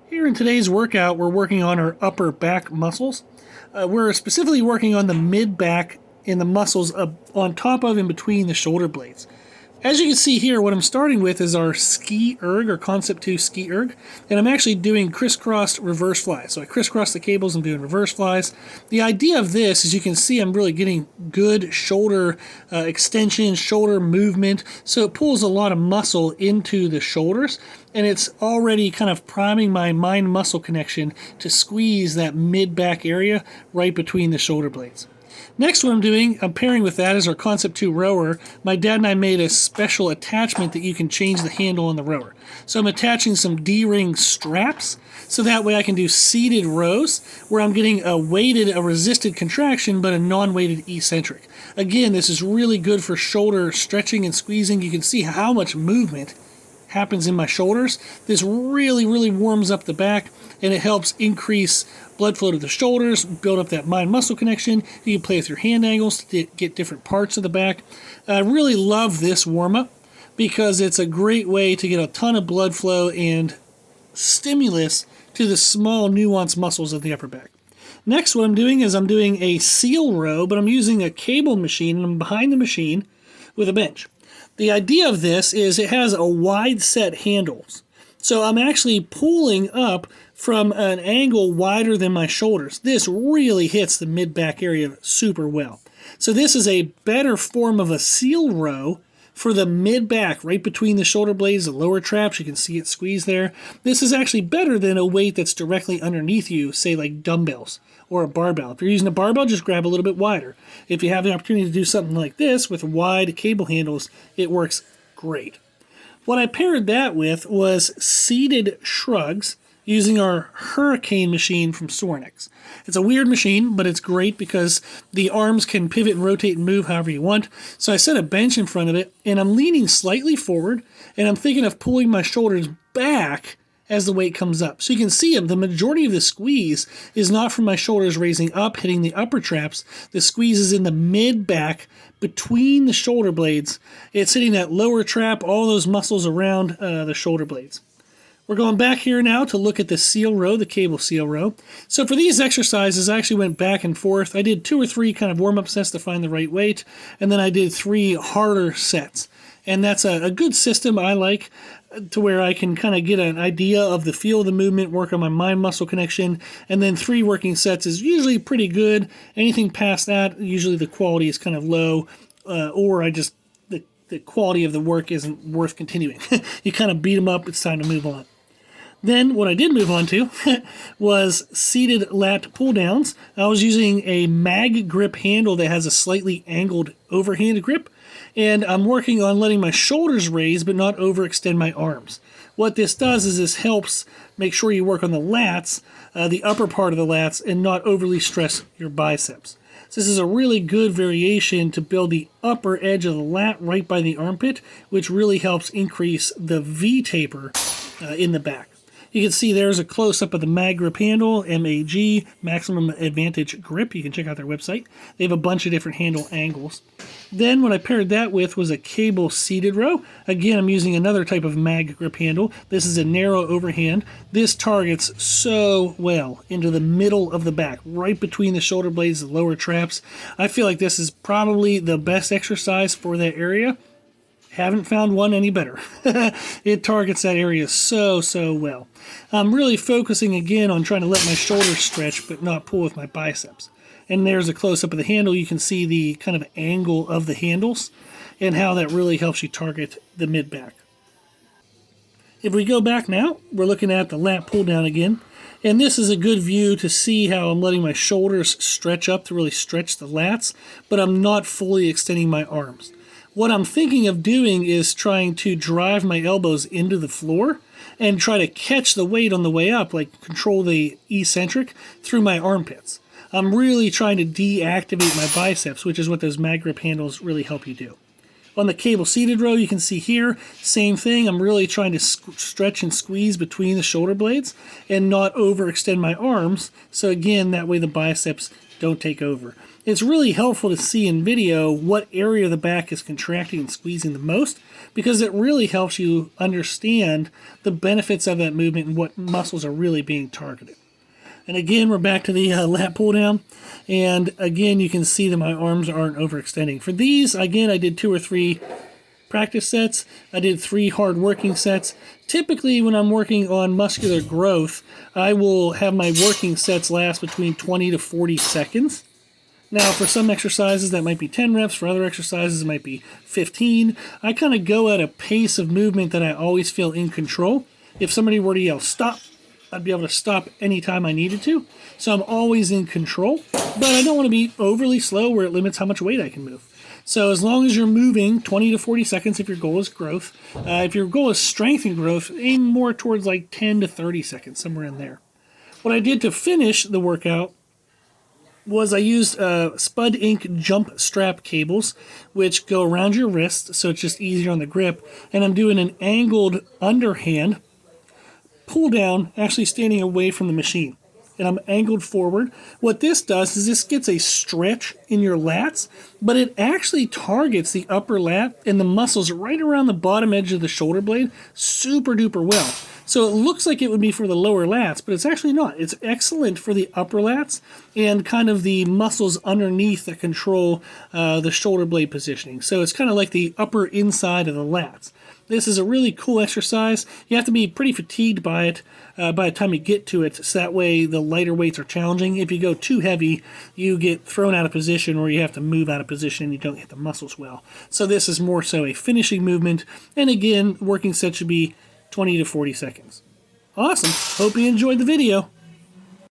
Here in today's workout, we're working on our upper back muscles. We're specifically working on the mid back and the muscles on top of and between the shoulder blades. As you can see here, what I'm starting with is our ski erg, or Concept 2 ski erg, and I'm actually doing crisscrossed reverse flies. So I crisscross the cables and doing reverse flies. The idea of this is you can see I'm really getting good shoulder extension, shoulder movement, so it pulls a lot of muscle into the shoulders, and it's already kind of priming my mind-muscle connection to squeeze that mid-back area right between the shoulder blades. Next, what I'm doing, I'm pairing with that is our Concept 2 rower. My dad and I made a special attachment that you can change the handle on the rower. So I'm attaching some D-ring straps, so that way I can do seated rows where I'm getting a resisted contraction, but a non-weighted eccentric. Again, this is really good for shoulder stretching and squeezing. You can see how much movement happens in my shoulders. This really warms up the back, and it helps increase blood flow to the shoulders, build up that mind-muscle connection. You can play with your hand angles to get different parts of the back. I really love this warm-up because it's a great way to get a ton of blood flow and stimulus to the small nuanced muscles of the upper back. Next, what I'm doing is I'm doing a seal row, but I'm using a cable machine, and I'm behind the machine with a bench. The idea of this is it has a wide set handles. So I'm actually pulling up from an angle wider than my shoulders. This really hits the mid-back area super well. So this is a better form of a seal row for the mid-back, right between the shoulder blades, the lower traps. You can see it squeeze there. This is actually better than a weight that's directly underneath you, say like dumbbells or a barbell. If you're using a barbell, just grab a little bit wider. If you have the opportunity to do something like this with wide cable handles, it works great. What I paired that with was seated shrugs using our Hurricane machine from Sorenex. It's a weird machine, but it's great because the arms can pivot and rotate and move however you want. So I set a bench in front of it, and I'm leaning slightly forward, and I'm thinking of pulling my shoulders back as the weight comes up. So you can see the majority of the squeeze is not from my shoulders raising up, hitting the upper traps. The squeeze is in the mid-back between the shoulder blades. It's hitting that lower trap, all those muscles around the shoulder blades. We're going back here now to look at the seal row, the cable seal row. So for these exercises, I actually went back and forth. I did 2 or 3 kind of warm-up sets to find the right weight, and then I did 3 harder sets. And that's a good system I like, to where I can kind of get an idea of the feel of the movement, work on my mind-muscle connection, and then 3 working sets is usually pretty good. Anything past that, usually the quality is kind of low, or the quality of the work isn't worth continuing. You kind of beat them up, it's time to move on. Then what I did move on to was seated lat pull downs. I was using a mag grip handle that has a slightly angled overhand grip, and I'm working on letting my shoulders raise but not overextend my arms. What this does is this helps make sure you work on the lats, the upper part of the lats, and not overly stress your biceps. So this is a really good variation to build the upper edge of the lat right by the armpit, which really helps increase the V taper in the back. You can see there's a close-up of the mag grip handle, MAG, Maximum Advantage Grip. You can check out their website. They have a bunch of different handle angles. Then what I paired that with was a cable seated row. Again, I'm using another type of mag grip handle. This is a narrow overhand. This targets so well into the middle of the back, right between the shoulder blades, the lower traps. I feel like this is probably the best exercise for that area. Haven't found one any better. It targets that area so well. I'm really focusing again on trying to let my shoulders stretch but not pull with my biceps. And there's a close-up of the handle. You can see the kind of angle of the handles and how that really helps you target the mid-back. If we go back now, we're looking at the lat pull down again. And this is a good view to see how I'm letting my shoulders stretch up to really stretch the lats, but I'm not fully extending my arms. What I'm thinking of doing is trying to drive my elbows into the floor and try to catch the weight on the way up, like control the eccentric through my armpits. I'm really trying to deactivate my biceps, which is what those mag grip handles really help you do. On the cable seated row, you can see here, same thing. I'm really trying to stretch and squeeze between the shoulder blades and not overextend my arms. So again, that way the biceps don't take over. It's really helpful to see in video what area of the back is contracting and squeezing the most, because it really helps you understand the benefits of that movement and what muscles are really being targeted. And again, we're back to the lat pull down. And again, you can see that my arms aren't overextending. For these, again, I did 2 or 3 practice sets. I did 3 hard working sets. Typically, when I'm working on muscular growth, I will have my working sets last between 20 to 40 seconds. Now, for some exercises, that might be 10 reps. For other exercises, it might be 15. I kind of go at a pace of movement that I always feel in control. If somebody were to yell, stop, I'd be able to stop anytime I needed to. So I'm always in control, but I don't want to be overly slow where it limits how much weight I can move. So as long as you're moving 20 to 40 seconds if your goal is growth. If your goal is strength and growth, aim more towards like 10 to 30 seconds, somewhere in there. What I did to finish the workout was I used Spud Inc. jump strap cables, which go around your wrist, so it's just easier on the grip. And I'm doing an angled underhand pull down, actually standing away from the machine. And I'm angled forward. What this does is this gets a stretch in your lats, but it actually targets the upper lat and the muscles right around the bottom edge of the shoulder blade super duper well. So it looks like it would be for the lower lats, but it's actually not. It's excellent for the upper lats and kind of the muscles underneath that control the shoulder blade positioning. So it's kind of like the upper inside of the lats. This is a really cool exercise. You have to be pretty fatigued by it by the time you get to it, so that way the lighter weights are challenging. If you go too heavy, you get thrown out of position, or you have to move out of position and you don't hit the muscles well. So this is more so a finishing movement, and again, working set should be 20 to 40 seconds. Awesome. Hope you enjoyed the video.